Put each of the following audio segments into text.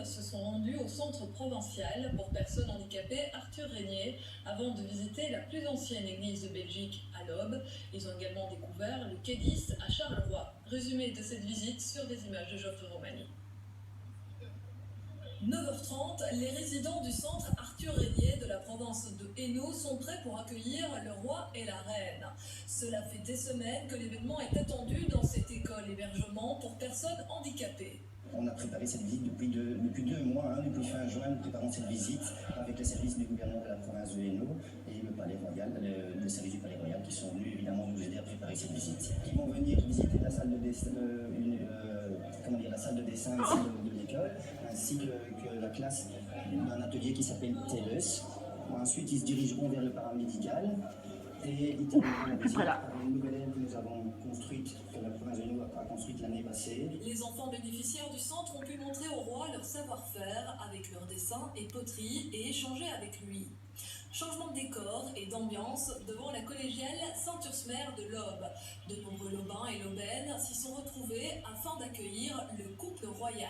se sont rendus au centre provincial pour personnes handicapées Arthur Régnier avant de visiter la plus ancienne église de Belgique à l'Aube. Ils ont également découvert le quai d'Is à Charleroi. Résumé de cette visite sur des images de Geoffrey Romani. 9h30, les résidents du centre Arthur Régnier de la province de Hainaut sont prêts pour accueillir le roi et la reine. Cela fait des semaines que l'événement est attendu dans cette école hébergement pour personnes handicapées. On a préparé cette visite depuis 2 mois, depuis fin juin, nous préparons cette visite avec les services du gouvernement de la province de Hainaut et le palais royal, le service du palais royal qui sont venus évidemment nous aider à préparer cette visite. Ils vont venir visiter la salle de dessin, la salle de dessin ici de l'école, ainsi que la classe d'un atelier qui s'appelle TELUS. Ensuite, ils se dirigeront vers le paramédical. Et ils termineront la visite par une nouvelle aile que nous avons construite, que la province de Hainaut a construite l'année passée. Les enfants bénéficiaires du centre ont pu montrer au roi leur savoir-faire avec leurs dessins et poteries et échanger avec lui. Changement de décor et d'ambiance devant la collégiale Saint-Ursmer de l'Aube. De nombreux lobins et lobaines s'y sont retrouvés afin d'accueillir le couple royal.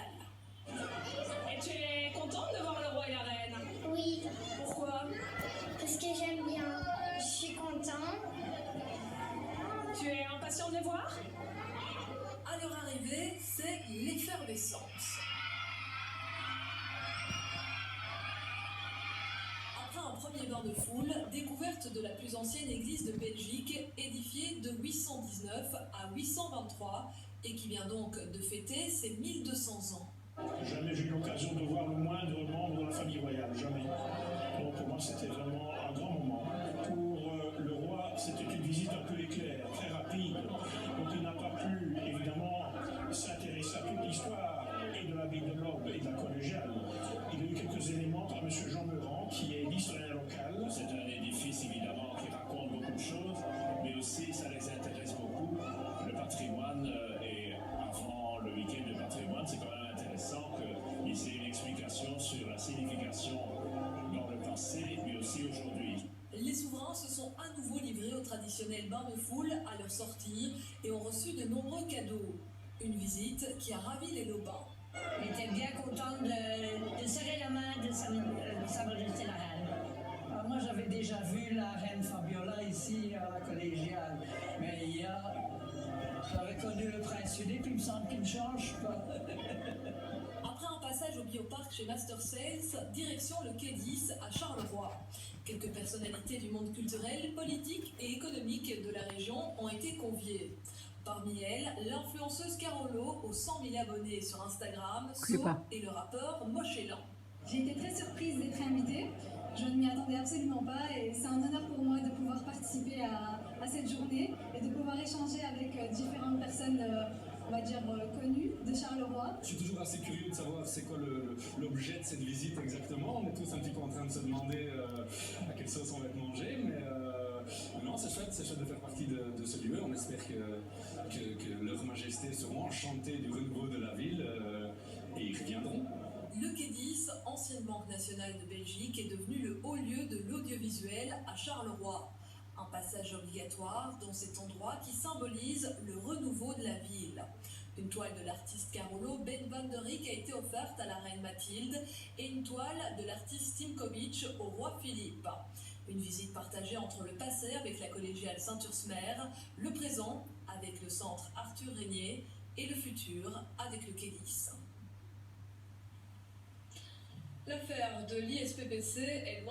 Et tu es contente de voir le roi et la reine? Oui. Pourquoi? Parce que j'aime bien. Je suis contente. Tu es impatient de les voir? À leur arrivée, c'est l'effervescence. Après un premier bain de foule, découverte de la plus ancienne église de Belgique, édifiée de 819 à 823, et qui vient donc de fêter ses 1200 ans. Jamais j'ai eu l'occasion de voir le moindre membre de la famille royale, jamais. Donc pour moi c'était vraiment un grand moment. Pour le roi, c'était une visite un peu éclair, très rapide. Donc il n'a pas pu évidemment s'intéresser à toute l'histoire et de la ville de l'Aube et de la collégiale. Il a eu quelques éléments par M. Jean Meurant, qui est l'historien local. C'est un édifice évidemment qui raconte beaucoup de choses, mais aussi ça les intéresse beaucoup. Le patrimoine et avant le week-end de patrimoine, c'est quand même intéressant qu'il y ait une explication sur la signification dans le passé, mais aussi aujourd'hui. Les souverains se sont à nouveau livrés au traditionnel bain de foule à leur sortie et ont reçu de nombreux cadeaux. Une visite qui a ravi les lobins. J'étais bien contente de serrer la main de sa majesté la reine. Moi j'avais déjà vu la reine Fabiola ici à la collégiale, mais j'avais connu le prince Philippe, il me semble qu'il ne change pas. Après un passage au bioparc chez Master Sales, direction le quai d'Is à Charleroi. Quelques personnalités du monde culturel, politique et économique de la région ont été conviées. Parmi elles, l'influenceuse Carolo aux 100 000 abonnés sur Instagram, et le rappeur Mochelan. J'ai été très surprise d'être invitée. Je ne m'y attendais absolument pas et c'est un honneur pour moi de pouvoir participer à cette journée et de pouvoir échanger avec différentes personnes, on va dire, connues de Charleroi. Je suis toujours assez curieux de savoir c'est quoi l'objet de cette visite exactement. On est tous un petit peu en train de se demander à quelle sauce on va être mangé, mais non, c'est chouette de faire partie de ce lieu. On espère que leur majesté seront enchantées du renouveau de la ville et ils reviendront. Le quai d'Is, ancienne banque nationale de Belgique, est devenu le haut lieu de l'audiovisuel à Charleroi. Un passage obligatoire dans cet endroit qui symbolise le renouveau de la ville. Une toile de l'artiste Carolo Ben van der Rijck a été offerte à la reine Mathilde et une toile de l'artiste Timkovic au roi Philippe. Une visite partagée entre le passé avec la collégiale Saint-Ursmer, le présent avec le centre Arthur Régnier et le futur avec le quai d'Is. L'affaire de l'ISPPC est loin